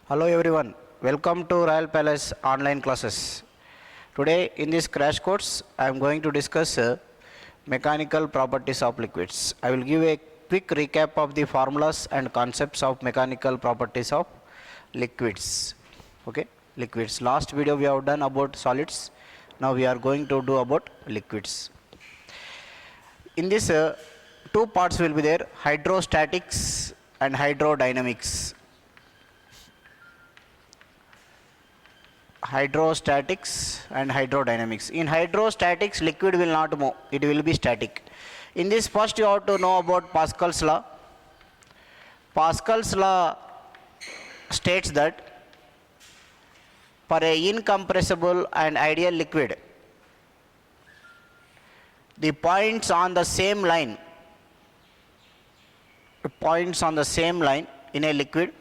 Hello everyone, welcome to Royal Palace online classes. Today in this crash course I am going to discuss mechanical properties of liquids. I will give a quick recap of the formulas and concepts of mechanical properties of liquids. Okay, liquids. Last video we have done about solids. Now we are going to do about liquids. In this two parts will be there, hydrostatics and hydrodynamics. Hydrostatics and hydrodynamics. In hydrostatics, liquid will not move, it will be static. In this, first you have to know about Pascal's law. Pascal's law states that for a incompressible and ideal liquid, the points on the same line in a liquid,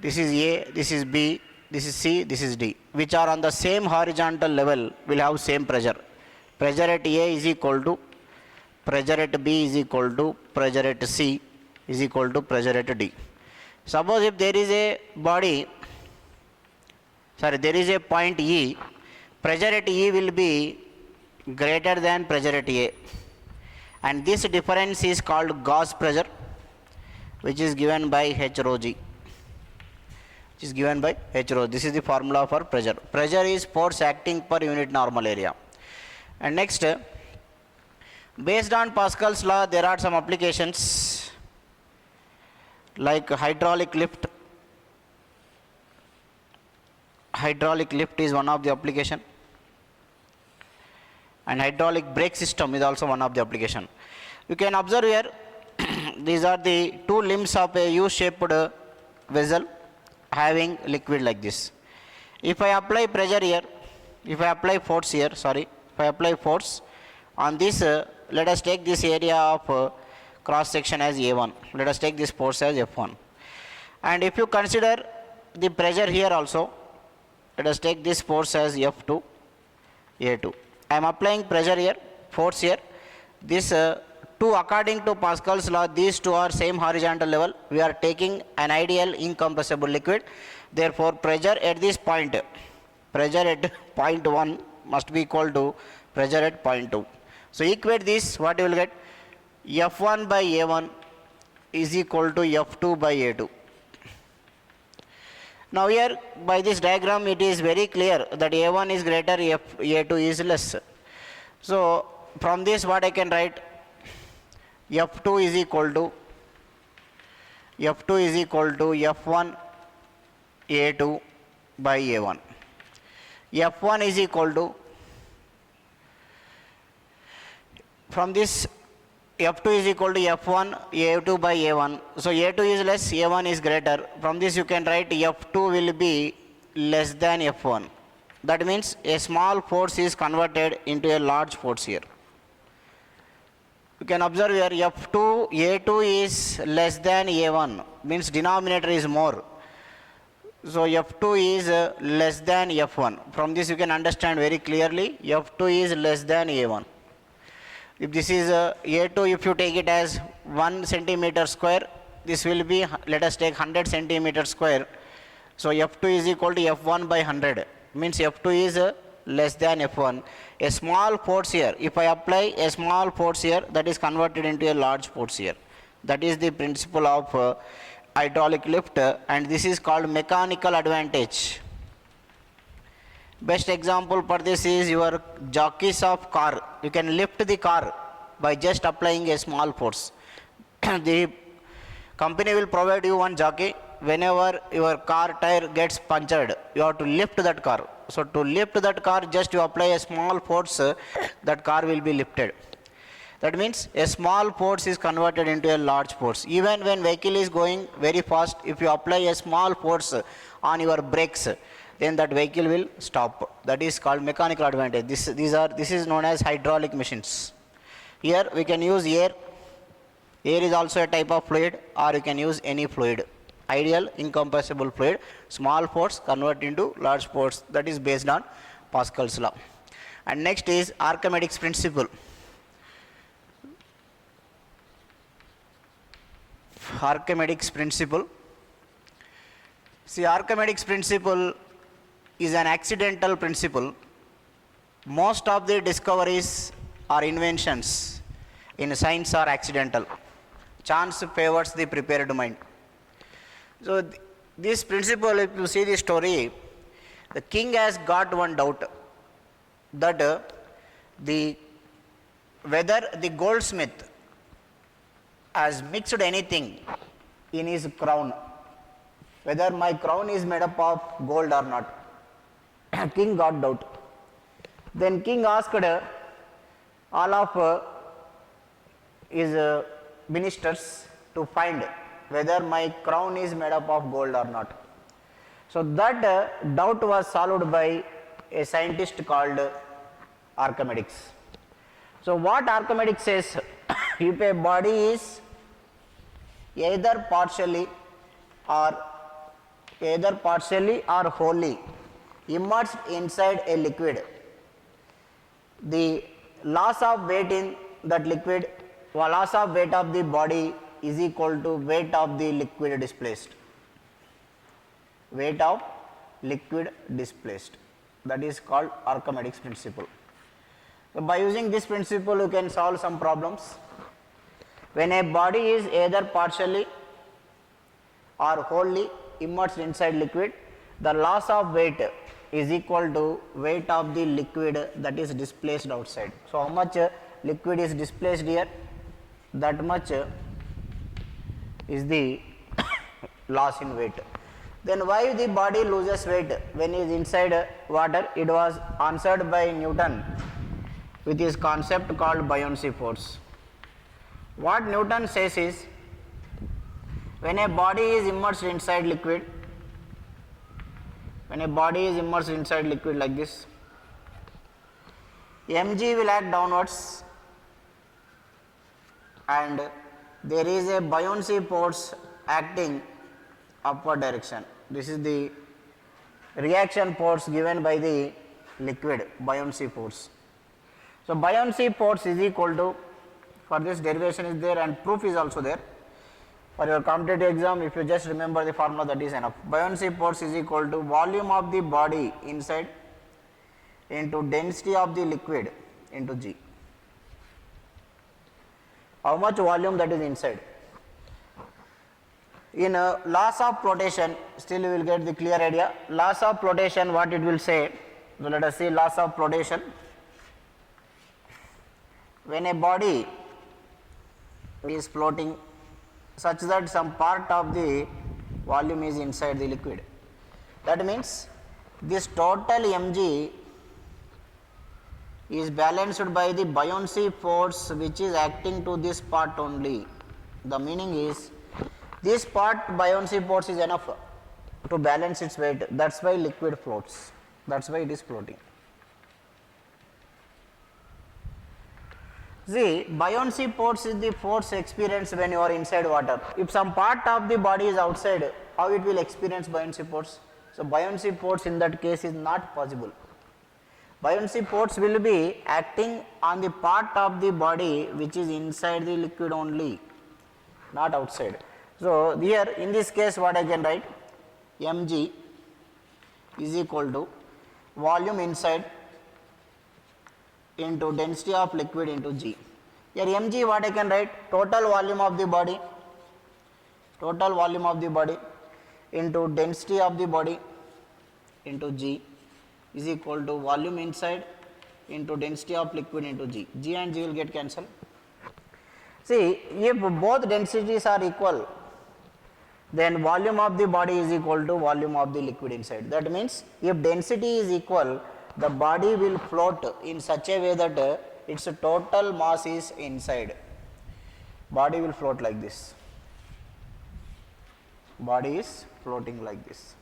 this is A, this is B, this is C, this is D, which are on the same horizontal level will have same pressure. Pressure at A is equal to pressure at B is equal to pressure at C is equal to pressure at D. Suppose if there is a point E, pressure at E will be greater than pressure at A, and this difference is called gauge pressure, which is given by H rho G. This is the formula for pressure. Pressure is force acting per unit normal area. And next, based on Pascal's law, there are some applications like hydraulic lift. Hydraulic lift is one of the application, and hydraulic brake system is also one of the application. You can observe here these are the two limbs of a U-shaped vessel having liquid like this. If I apply pressure here, if I apply force on this, let us take this area of cross section as A1. Let us take this force as F1. And if you consider the pressure here also, let us take this force as F2, A2. I am applying pressure here, force here. This two, according to Pascal's law, these two are same horizontal level. We are taking an ideal incompressible liquid. Therefore, pressure at this point, pressure at point 1 must be equal to pressure at point 2. So, equate this, what you will get? F1 by A1 is equal to F2 by A2. Now, here by this diagram it is very clear that A1 is greater, A2 is less. So, from this what I can write? F2 is equal to F1 A2 by A1. F1 is equal to, from this F2 is equal to F1 A2 by A1. So, A2 is less, A1 is greater. From this you can write F2 will be less than F1. That means a small force is converted into a large force here. You can observe here F2, A2 is less than A1, means denominator is more. So, F2 is less than F1. From this you can understand very clearly F2 is less than A1. If this is A2, if you take it as 1 centimeter square, this will be, let us take 100 centimeter square. So, F2 is equal to F1 by 100, means F2 is less than F1. A small force here, if I apply a small force here, that is converted into a large force here. That is the principle of hydraulic lift, and this is called mechanical advantage. Best example for this is your jockeys of car. You can lift the car by just applying a small force. The company will provide you one jockey. Whenever your car tire gets punctured, you have to lift that car. So, to lift that car, just you apply a small force, that car will be lifted. That means a small force is converted into a large force. Even when vehicle is going very fast, if you apply a small force on your brakes, then that vehicle will stop. That is called mechanical advantage. This is known as hydraulic machines. Here we can use air. Air is also a type of fluid, or you can use any fluid. Ideal incompressible fluid, small force convert into large force. That is based on Pascal's law. And next is Archimedes principle. Archimedes principle. See, Archimedes principle is an accidental principle. Most of the discoveries or inventions in science are accidental. Chance favors the prepared mind. So, this principle, if you see the story, the king has got one doubt that whether the goldsmith has mixed anything in his crown, whether my crown is made up of gold or not. King got doubt. Then king asked all of his ministers to find whether my crown is made up of gold or not. So that doubt was solved by a scientist called Archimedes. So what Archimedes says, if a body is either partially or wholly immersed inside a liquid, the loss of weight in that liquid, or loss of weight of the body is equal to weight of the liquid displaced. Weight of liquid displaced. That is called Archimedes principle. So by using this principle, you can solve some problems. When a body is either partially or wholly immersed inside liquid, the loss of weight is equal to weight of the liquid that is displaced outside. So how much liquid is displaced here? That much is the loss in weight. Then why the body loses weight when it is inside water? It was answered by Newton with his concept called buoyancy force. What Newton says is, when a body is immersed inside liquid, like this, mg will act downwards and there is a buoyancy force acting upward direction. This is the reaction force given by the liquid, buoyancy force. So buoyancy force is equal to, for this derivation is there and proof is also there. For your competitive exam, if you just remember the formula, that is enough. Buoyancy force is equal to volume of the body inside into density of the liquid into G. How much volume that is inside? In laws of flotation, still you will get the clear idea. Laws of flotation, what it will say? So let us see laws of flotation. When a body is floating such that some part of the volume is inside the liquid, that means this total mg is balanced by the buoyancy force which is acting to this part only. The meaning is, this part buoyancy force is enough to balance its weight, that is why liquid floats, that is why it is floating. See, buoyancy force is the force experienced when you are inside water. If some part of the body is outside, how it will experience buoyancy force? So buoyancy force in that case is not possible. Buoyancy force will be acting on the part of the body which is inside the liquid only, not outside. So here in this case, what I can write? Mg is equal to volume inside into density of liquid into G. Here mg, what I can write? Total volume of the body into density of the body into G is equal to volume inside into density of liquid into G. G and G will get cancelled. See, if both densities are equal, then volume of the body is equal to volume of the liquid inside. That means if density is equal, the body will float in such a way that its total mass is inside. Body will float like this. Body is floating like this.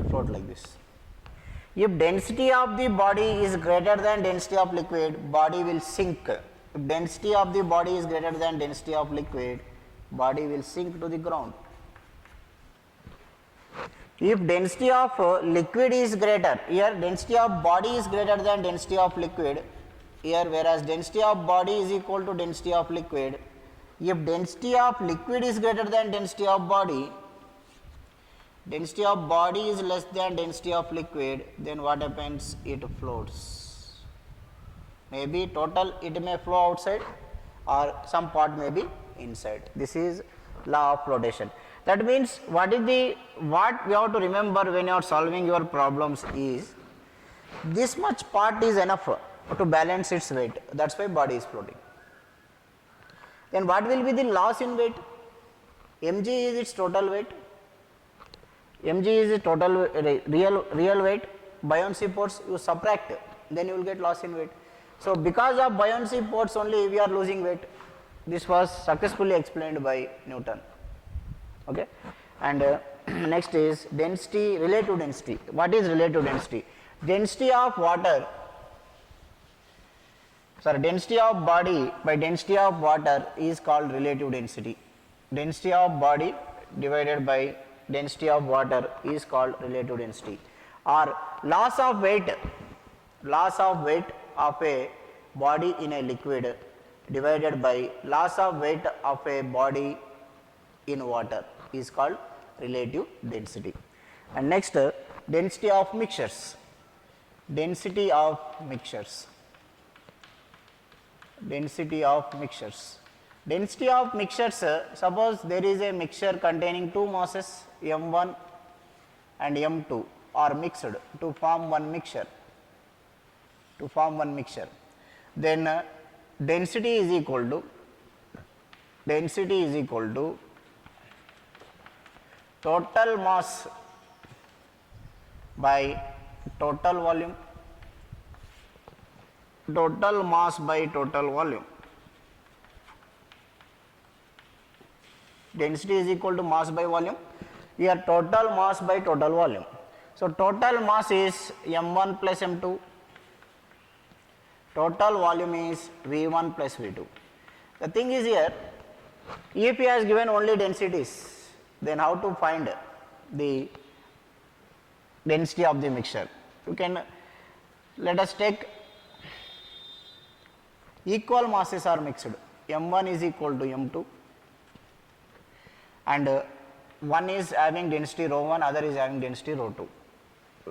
Float like this. If density of the body is greater than density of liquid, body will sink. If density of the body is greater than density of liquid, body will sink to the ground. If density of liquid is greater, here density of body is greater than density of liquid, here whereas density of body is equal to density of liquid, If density of liquid is greater than density of body is less than density of liquid, then what happens? It floats. Maybe total it may flow outside or some part may be inside. This is law of flotation. That means what we have to remember when you are solving your problems is this much part is enough to balance its weight. That's why body is floating. Then what will be the loss in weight? Mg is its total weight. Mg is the total real weight. Buoyancy force you subtract, then you will get loss in weight. So because of buoyancy force only we are losing weight. This was successfully explained by Newton. Okay, and next is density, relative density. What is relative density? Density of water. Density of body by density of water is called relative density. Density of body divided by density of water is called relative density. Or loss of weight of a body in a liquid divided by loss of weight of a body in water is called relative density. And next, density of mixtures. Density of mixtures. Density of mixtures. Density of mixtures, suppose there is a mixture containing two masses M1 and M2 are mixed to form one mixture. Then density is equal to total mass by total volume. Total mass by total volume. Density is equal to mass by volume. Here total mass by total volume. So total mass is M1 plus M2. Total volume is V1 plus V2. The thing is here, if he has given only densities, then how to find the density of the mixture? You can, let us take equal masses are mixed. M1 is equal to M2 and one is having density rho 1, other is having density rho 2.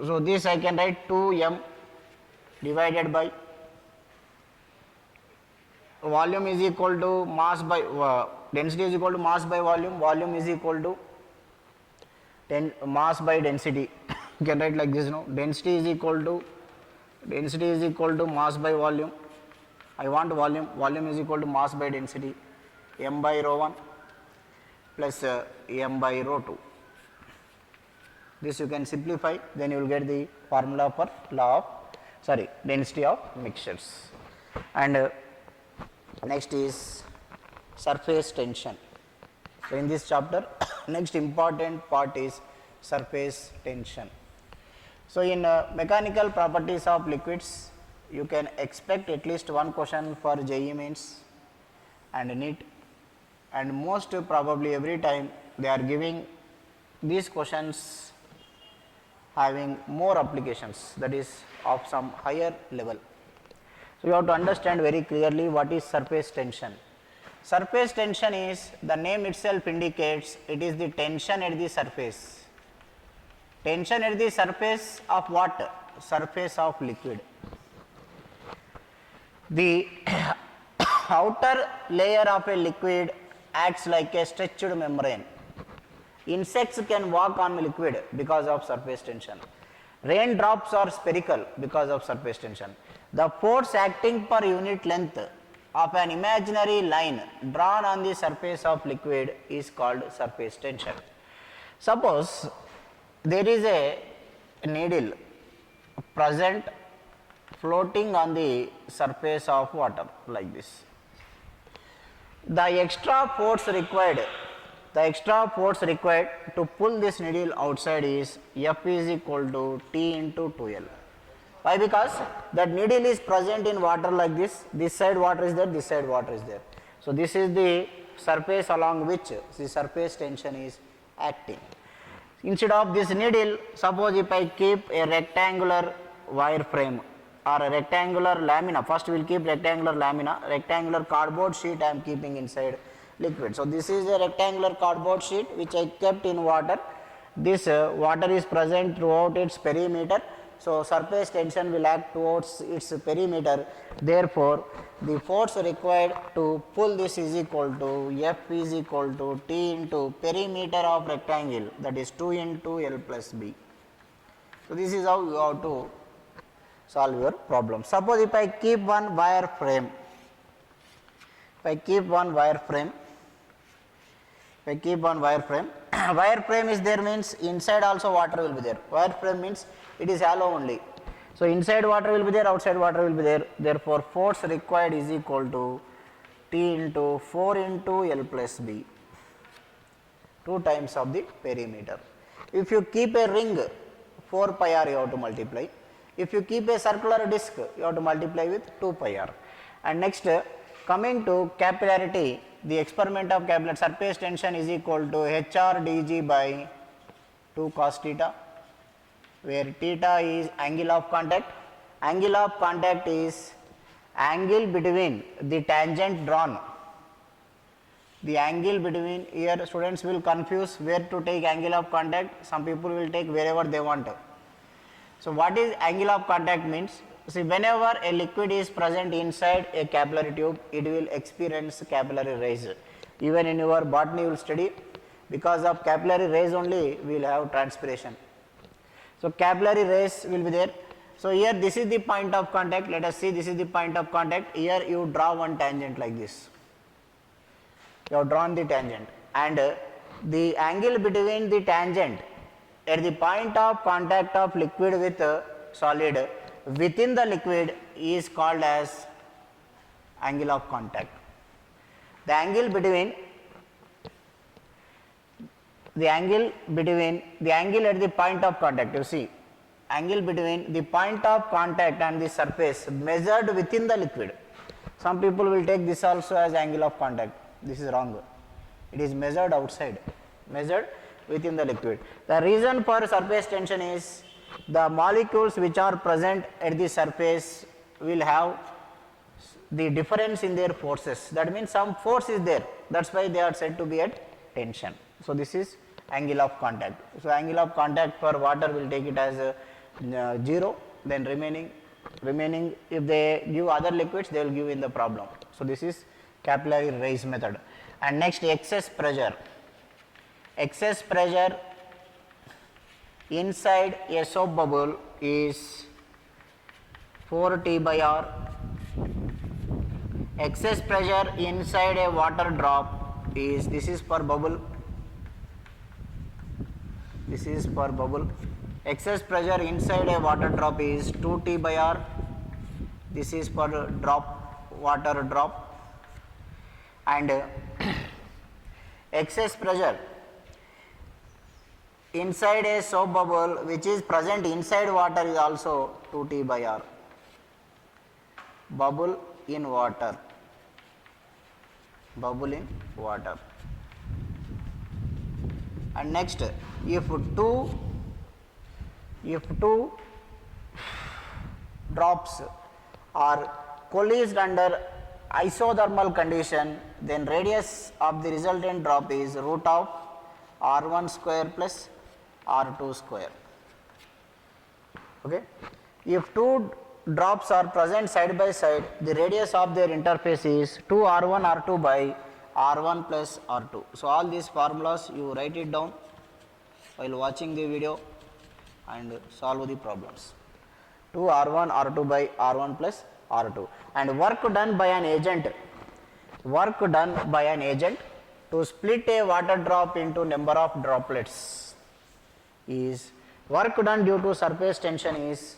So this I can write 2m divided by volume is equal to mass by density is equal to mass by volume. Volume is equal to mass by density. You can write like this, no? Density is equal to mass by volume. I want volume. Volume is equal to mass by density. M by rho 1 plus m by rho 2. This you can simplify, then you will get the formula for density of mixtures. And next is surface tension. So in this chapter, next important part is surface tension. So in mechanical properties of liquids, you can expect at least one question for JEE Mains and NEET, and most probably every time they are giving these questions having more applications, that is of some higher level. So you have to understand very clearly what is surface tension. Surface tension is, the name itself indicates, it is the tension at the surface. Tension at the surface of what? Surface of liquid. The outer layer of a liquid acts like a stretched membrane. Insects can walk on liquid because of surface tension. Raindrops are spherical because of surface tension. The force acting per unit length of an imaginary line drawn on the surface of liquid is called surface tension. Suppose there is a needle present floating on the surface of water like this. The extra force required to pull this needle outside is F is equal to T into 2L. Why? Because that needle is present in water like this. This side water is there, this side water is there. So this is the surface along which the surface tension is acting. Instead of this needle, suppose if I keep a rectangular wire frame or a rectangular lamina, first we will keep rectangular lamina, rectangular cardboard sheet I am keeping inside, liquid. So this is a rectangular cardboard sheet which I kept in water. This water is present throughout its perimeter. So surface tension will act towards its perimeter. Therefore, the force required to pull this is equal to F is equal to T into perimeter of rectangle, that is 2 into L plus B. So this is how you have to solve your problem. Suppose if I keep one wire frame, wire frame is there means inside also water will be there. Wire frame means it is hollow only. So inside water will be there, outside water will be there. Therefore, force required is equal to T into 4 into L plus B, 2 times of the perimeter. If you keep a ring, 4 pi r you have to multiply. If you keep a circular disc, you have to multiply with 2 pi r. And next, coming to capillarity, the experiment of capillary surface tension is equal to HR dg by 2 cos theta, where theta is angle of contact. Angle of contact is angle between the tangent drawn. The angle between, here students will confuse where to take angle of contact. Some people will take wherever they want. So what is angle of contact means? See, whenever a liquid is present inside a capillary tube, it will experience capillary rays. Even in your botany you will study, because of capillary rays only we will have transpiration. So capillary rays will be there. So here this is the point of contact. Let us see, this is the point of contact. Here you draw one tangent like this. You have drawn the tangent, and the angle between the tangent at the point of contact of liquid with solid within the liquid is called as angle of contact. The angle between the angle at the point of contact, you see, angle between the point of contact and the surface measured within the liquid. Some people will take this also as angle of contact. This is wrong. It is measured outside, measured within the liquid. The reason for surface tension is the molecules which are present at the surface will have the difference in their forces. That means some force is there. That's why they are said to be at tension. So this is angle of contact. So angle of contact for water will take it as 0. Then remaining if they give other liquids, they will give in the problem. So this is capillary rays method. And next, excess pressure. Excess pressure inside a soap bubble is 4T by R. Excess pressure inside a water drop is, this is for bubble, this is for bubble. Excess pressure inside a water drop is 2T by R. This is for drop, water drop. And excess pressure inside a soap bubble which is present inside water is also 2T by R. Bubble in water, bubble in water. And next, if two drops are coalesced under isothermal condition, then radius of the resultant drop is root of R1 square plus R2 square. Okay. If two drops are present side by side, the radius of their interface is 2R1 R2 by R1 plus R2. So all these formulas you write it down while watching the video and solve the problems. 2R1 R2 by R1 plus R2. And work done by an agent to split a water drop into number of droplets is, work done due to surface tension is,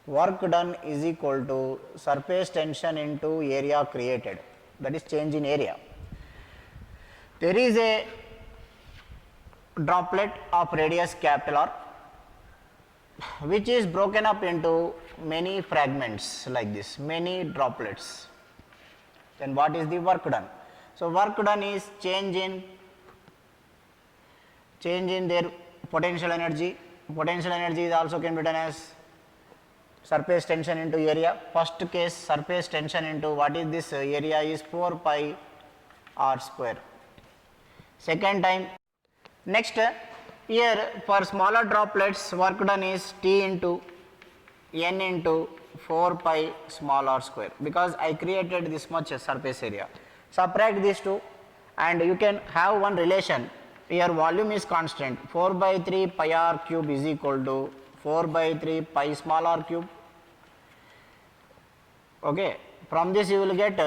work done is equal to surface tension into area created, that is change in area. There is a droplet of radius capital R which is broken up into many fragments like this, many droplets. Then what is the work done? So work done is change in their potential energy. Potential energy is also can be done as surface tension into area. First case, surface tension into what is this area is 4 pi r square. second time. Next, here for smaller droplets work done is T into n into 4 pi small r square, because I created this much surface area. Subtract these two and you can have one relation. Here volume is constant, 4 by 3 pi r cube is equal to 4 by 3 pi small r cube. Okay, from this you will get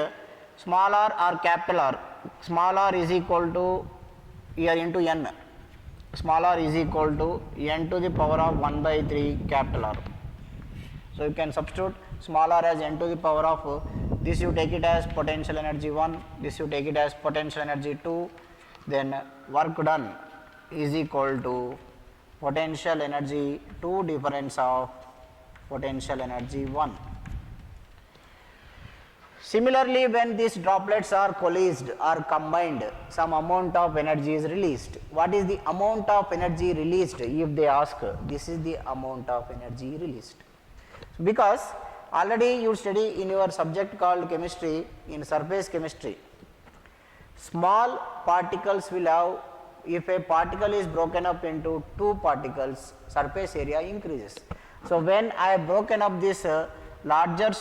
small r or capital R. Small r is equal to here into n. Small r is equal to n to the power of 1 by 3 capital R. So you can substitute small r as n to the power of this, you take it as potential energy 1, this you take it as potential energy 2, then work done is equal to potential energy 2 difference of potential energy 1. Similarly, when these droplets are coalesced or combined, some amount of energy is released. What is the amount of energy released? If they ask, this is the amount of energy released. Because already you study in your subject called chemistry, in surface chemistry, small particles will have, if a particle is broken up into two particles, surface area increases. So when I have broken up this larger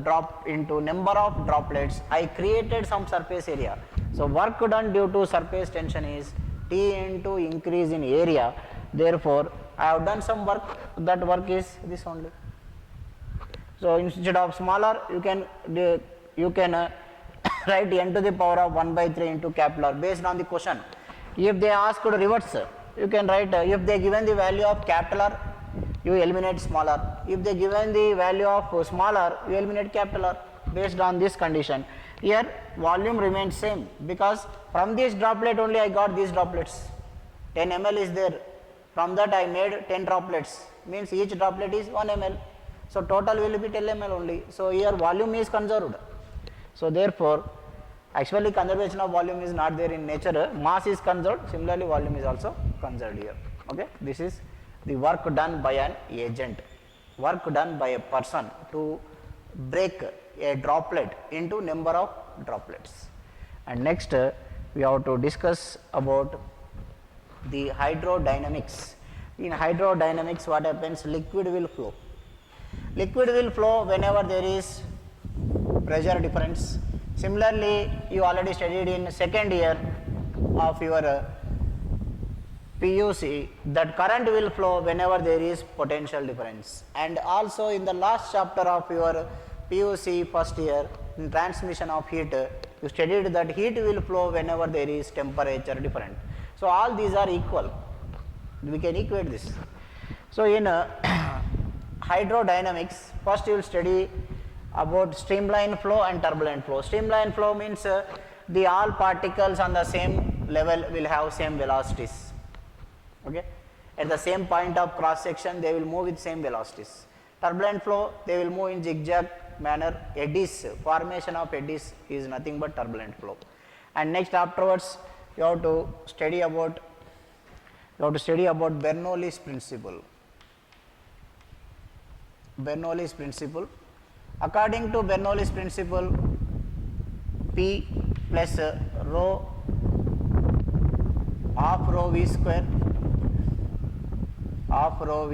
drop into number of droplets, I created some surface area. So work done due to surface tension is T into increase in area. Therefore, I have done some work, that work is this only. So instead of smaller, you can write n to the power of 1 by 3 into capital R based on the question. If they ask to reverse, you can write, if they given the value of capital R, you eliminate smaller. If they given the value of smaller, you eliminate capital R based on this condition. Here volume remains same, because from this droplet only I got these droplets. 10 ml is there. From that I made 10 droplets, means each droplet is 1 ml. So total will be 10 ml only. So here volume is conserved. So therefore, actually conservation of volume is not there in nature. Mass is conserved. Similarly, volume is also conserved here. Okay, this is the work done by an agent, work done by a person to break a droplet into number of droplets. And next we have to discuss about the hydrodynamics. In hydrodynamics, what happens? Liquid will flow. Liquid will flow whenever there is pressure difference. Similarly, you already studied in second year of your PUC that current will flow whenever there is potential difference. And also in the last chapter of your PUC first year, in transmission of heat, you studied that heat will flow whenever there is temperature different. So all these are equal. We can equate this. So in hydrodynamics, first you will study about streamline flow and turbulent flow. Streamline flow means the all particles on the same level will have same velocities. Okay, at the same point of cross section they will move with same velocities. Turbulent flow, they will move in zigzag manner. Eddies, formation of eddies is nothing but turbulent flow. And next afterwards you have to study about Bernoulli's principle. Bernoulli's principle. According to Bernoulli's principle, P plus rho half rho v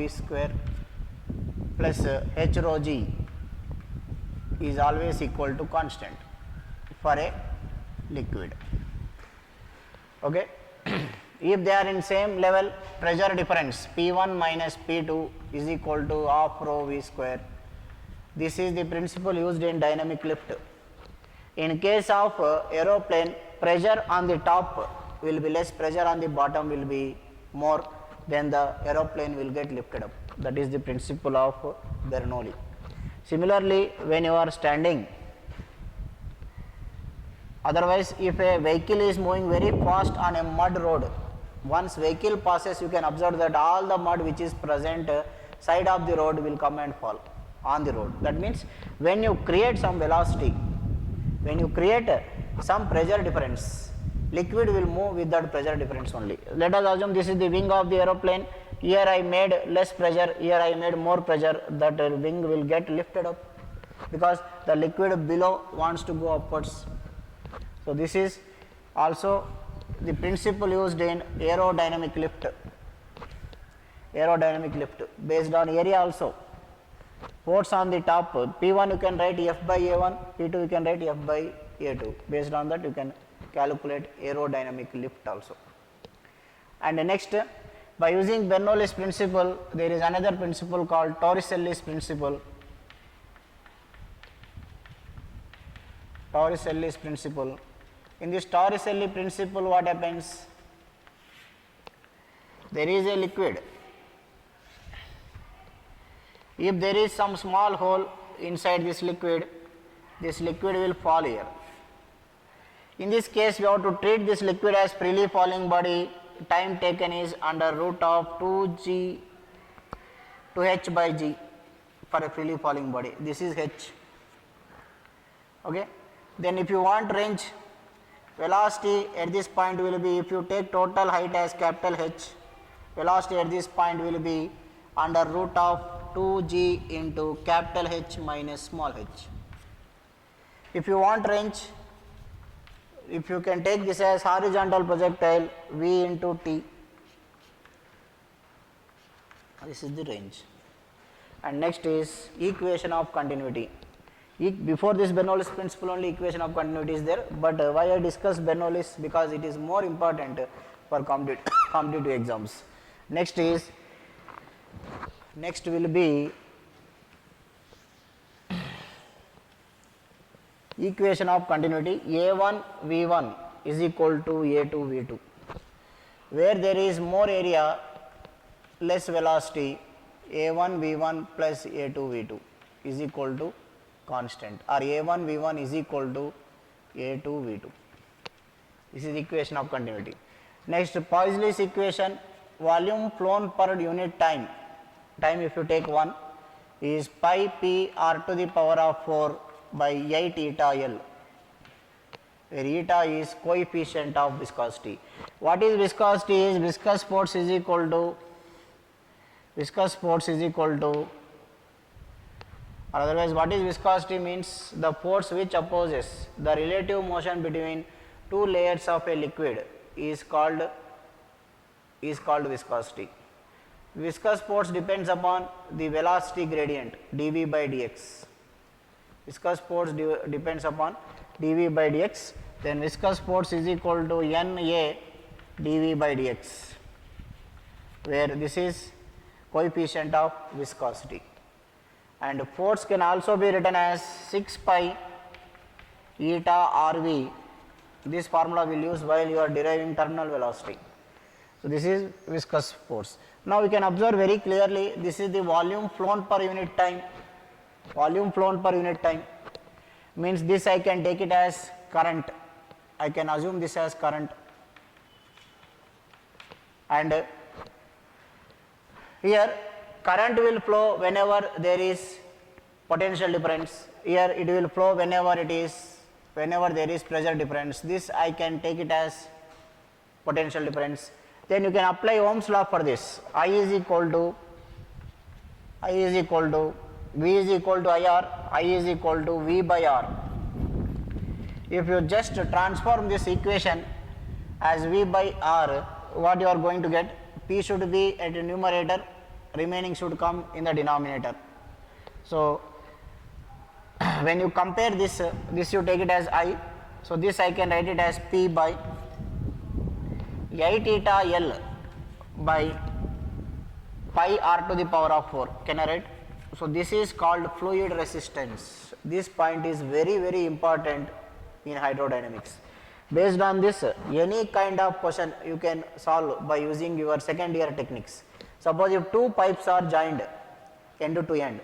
square plus h rho g is always equal to constant for a liquid. Okay. If they are in same level, pressure difference P1 minus P2 is equal to half rho v square. This is the principle used in dynamic lift. In case of aeroplane, pressure on the top will be less, pressure on the bottom will be more, then the aeroplane will get lifted up. That is the principle of Bernoulli. Similarly, when you are standing, otherwise if a vehicle is moving very fast on a mud road, once vehicle passes, you can observe that all the mud which is present side of the road will come and fall on the road. That means when you create some velocity, when you create some pressure difference, liquid will move with that pressure difference only. Let us assume this is the wing of the aeroplane. Here I made less pressure, here I made more pressure, that wing will get lifted up because the liquid below wants to go upwards. So this is also the principle used in aerodynamic lift based on area also. Force on the top, P1 you can write F by A1, P2 you can write F by A2. Based on that you can calculate aerodynamic lift also. And next, by using Bernoulli's principle, there is another principle called Torricelli's principle. Torricelli's principle. In this Torricelli principle, what happens? There is a liquid. If there is some small hole inside this liquid will fall here. In this case, we have to treat this liquid as freely falling body. Time taken is under root of 2h by g for a freely falling body. This is h. Okay. Then if you want range, velocity at this point will be, if you take total height as capital H, velocity at this point will be under root of 2g into capital H minus small h. If you want range, if you can take this as horizontal projectile, v into t, this is the range. And next is equation of continuity. Before this Bernoulli's principle only equation of continuity is there, but why I discuss Bernoulli's, because it is more important for competitive exams. Next will be equation of continuity. A1 V1 is equal to A2 V2. Where there is more area, less velocity, A1 V1 plus A2 V2 is equal to constant, or A1 V1 is equal to A2 V2. This is equation of continuity. Next, Poiseuille's equation, volume flown per unit time if you take 1 is pi p r to the power of 4 by 8 eta L, where eta is coefficient of viscosity. What is viscosity? Is viscous force is equal to, or otherwise what is viscosity means the force which opposes the relative motion between two layers of a liquid is called viscosity. Viscous force depends upon the velocity gradient dV by dx. Viscous force depends upon dV by dx, then viscous force is equal to NA dV by dx, where this is coefficient of viscosity. And force can also be written as 6 pi eta RV. This formula will use while you are deriving terminal velocity. So, this is viscous force. Now, we can observe very clearly, this is the volume flown per unit time. Volume flown per unit time means this I can take it as current. I can assume this as current. And here current will flow whenever there is potential difference. Here it will flow whenever there is pressure difference. This I can take it as potential difference. Then you can apply Ohm's law for this. I is equal to V is equal to IR, I is equal to V by R. If you just transform this equation as V by R, what you are going to get? P should be at the numerator, remaining should come in the denominator. So, when you compare this you take it as I. So, this I can write it as P by 8 eta L by pi r to the power of 4. Can I write? So, this is called fluid resistance. This point is very, very important in hydrodynamics. Based on this, any kind of question you can solve by using your second year techniques. Suppose if two pipes are joined end to end,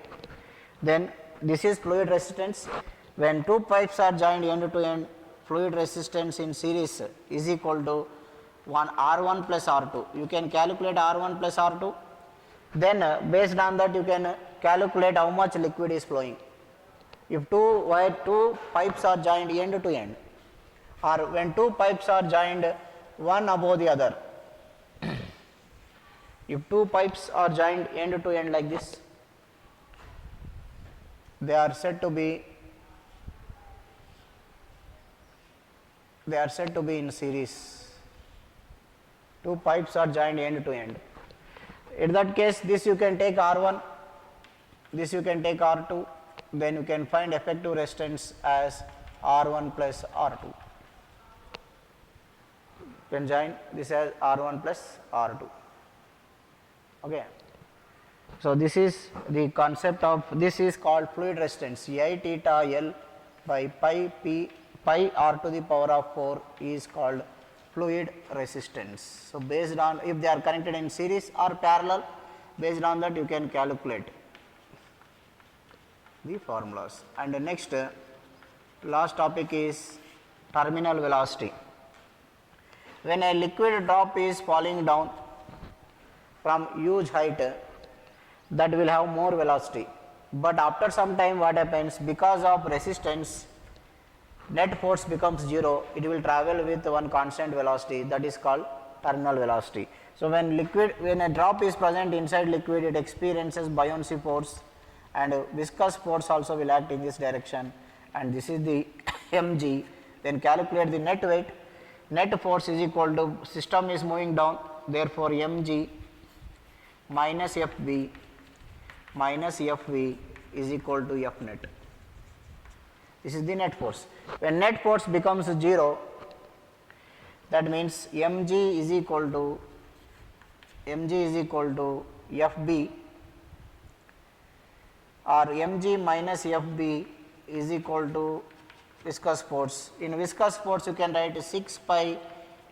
then this is fluid resistance. When two pipes are joined end to end, fluid resistance in series is equal to R1 plus R2. You can calculate R1 plus R2. Then based on that you can calculate how much liquid is flowing. If two pipes are joined end to end, or when two pipes are joined one above the other, if two pipes are joined end to end like this, they are said to be in series. Two pipes are joined end to end. In that case, this you can take R1, this you can take R2, then you can find effective resistance as R1 plus R2. You can join this as R1 plus R2. Okay. So this is the concept of, this is called fluid resistance. I theta L by pi p pi r to the power of 4 is called fluid resistance. So based on if they are connected in series or parallel, based on that you can calculate the formulas. And the next last topic is terminal velocity. When a liquid drop is falling down from huge height, that will have more velocity, but after some time what happens, because of resistance net force becomes 0, it will travel with one constant velocity, that is called terminal velocity. So when a drop is present inside liquid, it experiences buoyancy force, and viscous force also will act in this direction, and this is the mg. Then calculate the net weight. Net force is equal to, system is moving down, therefore mg minus fb minus fv is equal to f net. This is the net force. When net force becomes 0, that means mg is equal to fb, or mg minus fb is equal to viscous force. In viscous force you can write 6 pi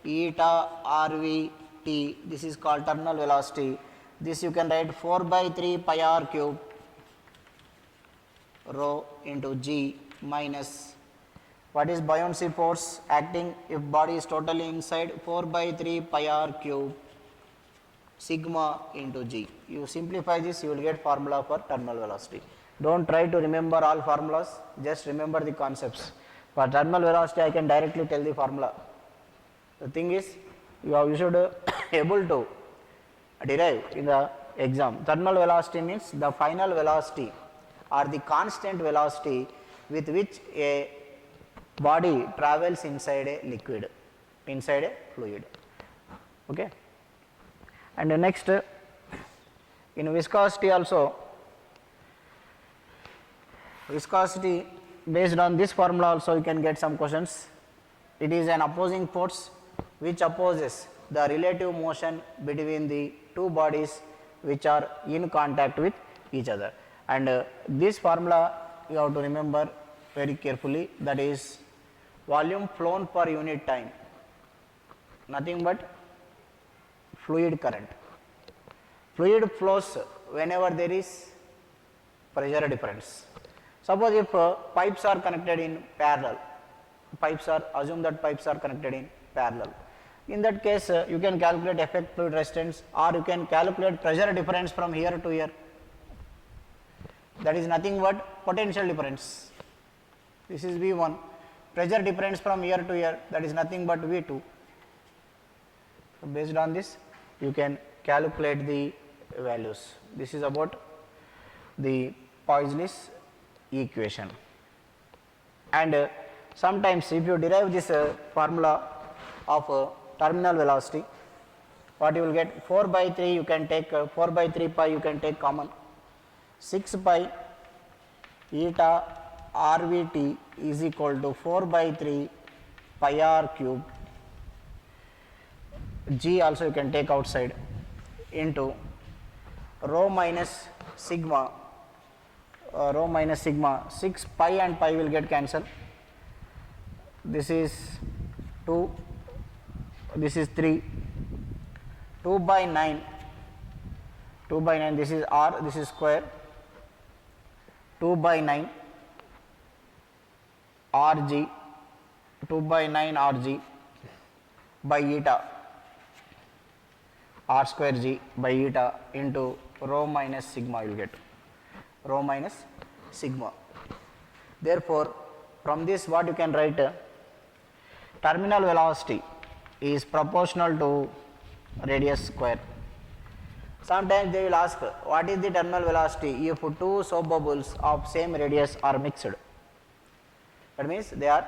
eta rv t, this is called terminal velocity. This you can write 4 by 3 pi r cube rho into g minus, what is buoyancy force acting if body is totally inside, 4 by 3 pi r cube sigma into g. You simplify this, you will get formula for terminal velocity. Don't try to remember all formulas, just remember the concepts. For terminal velocity I can directly tell the formula. The thing is, you should able to derive in the exam. Terminal velocity means the final velocity or the constant velocity with which a body travels inside a liquid, inside a fluid. Okay. And the next, in viscosity also, viscosity based on this formula also you can get some questions. It is an opposing force which opposes the relative motion between the two bodies which are in contact with each other, and this formula you have to remember very carefully, that is volume flown per unit time, nothing but fluid current. Fluid flows whenever there is pressure difference. Suppose if pipes are connected in parallel, assume that pipes are connected in parallel. In that case, you can calculate effect fluid resistance, or you can calculate pressure difference from here to here. That is nothing but potential difference. This is V1. Pressure difference from here to here, that is nothing but V2. So based on this, you can calculate the values. This is about the Poiseuille's equation. And sometimes if you derive this formula of terminal velocity, what you will get, 4 by 3 you can take 4 by 3 pi you can take common, 6 pi eta rvt is equal to 4 by 3 pi r cube, g also you can take outside, into rho minus sigma, 6 pi and pi will get cancelled, this is 2, this is 3, 2 by 9, this is r, this is square, 2 by 9 rg, 2 by 9 rg by eta, r square g by eta into rho minus sigma, you will get rho minus sigma. Therefore, from this what you can write, terminal velocity is proportional to radius square. Sometimes they will ask, what is the terminal velocity if two soap bubbles of same radius are mixed? That means they are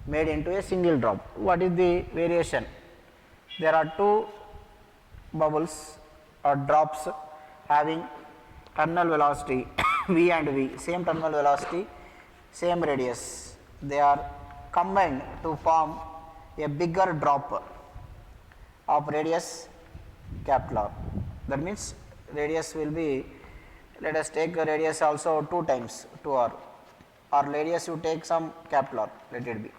made into a single drop. What is the variation? There are two bubbles or drops having terminal velocity v and v, same terminal velocity, same radius. They are combined to form a bigger drop of radius capital R. That means radius will be, let us take a radius also 2 times 2r, or radius you take some capital R, let it be.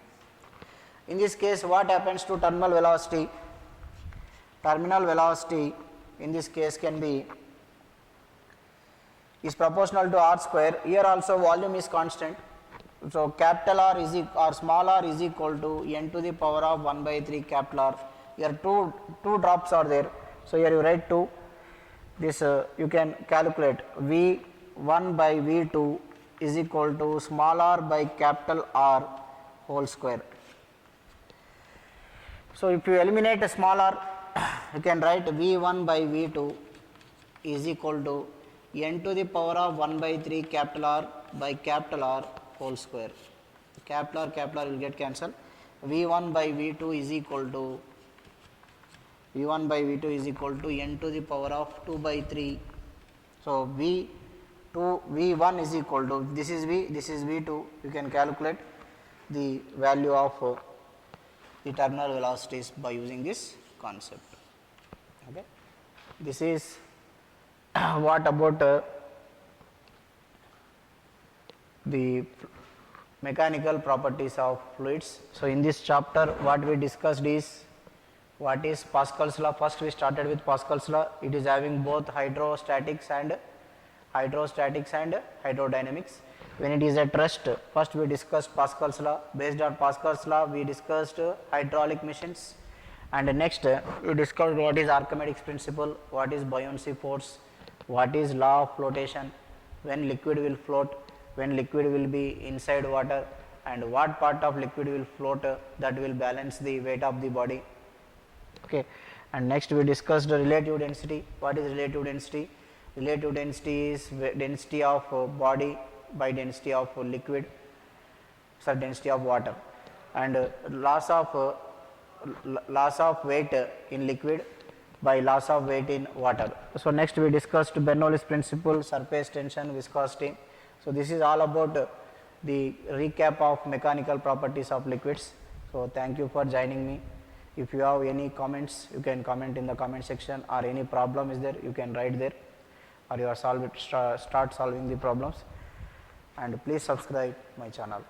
In this case, what happens to terminal velocity? Terminal velocity in this case can be is proportional to r square. Here also volume is constant. So capital R is or small r is equal to n to the power of 1 by 3 capital R. Here two drops are there. So here you write 2. This you can calculate V1 by V2 is equal to small r by capital R whole square. So if you eliminate a small r, you can write V1 by V2 is equal to n to the power of 1 by 3 capital R by capital R whole square. Capital R will get cancelled. V1 by V2 is equal to n to the power of 2 by 3. So V1 is equal to, this is V, this is V2. You can calculate the value of the terminal velocities by using this concept. Okay. This is what about the mechanical properties of fluids. So in this chapter what we discussed is what is Pascal's law. First we started with Pascal's law. It is having both hydrostatics and hydrodynamics. When it is at rest, first we discussed Pascal's law. Based on Pascal's law we discussed hydraulic machines, and next we discussed what is Archimedes principle, what is buoyancy force, what is law of flotation, when liquid will float, when liquid will be inside water, and what part of liquid will float that will balance the weight of the body. Okay. And next we discussed relative density. What is relative density? Relative density is density of body by density of liquid, density of water, and loss of weight in liquid by loss of weight in water. So next we discussed Bernoulli's principle, surface tension, viscosity. So this is all about the recap of mechanical properties of liquids. So thank you for joining me. If you have any comments, you can comment in the comment section, or any problem is there, you can write there, or you are start solving the problems. And please subscribe my channel.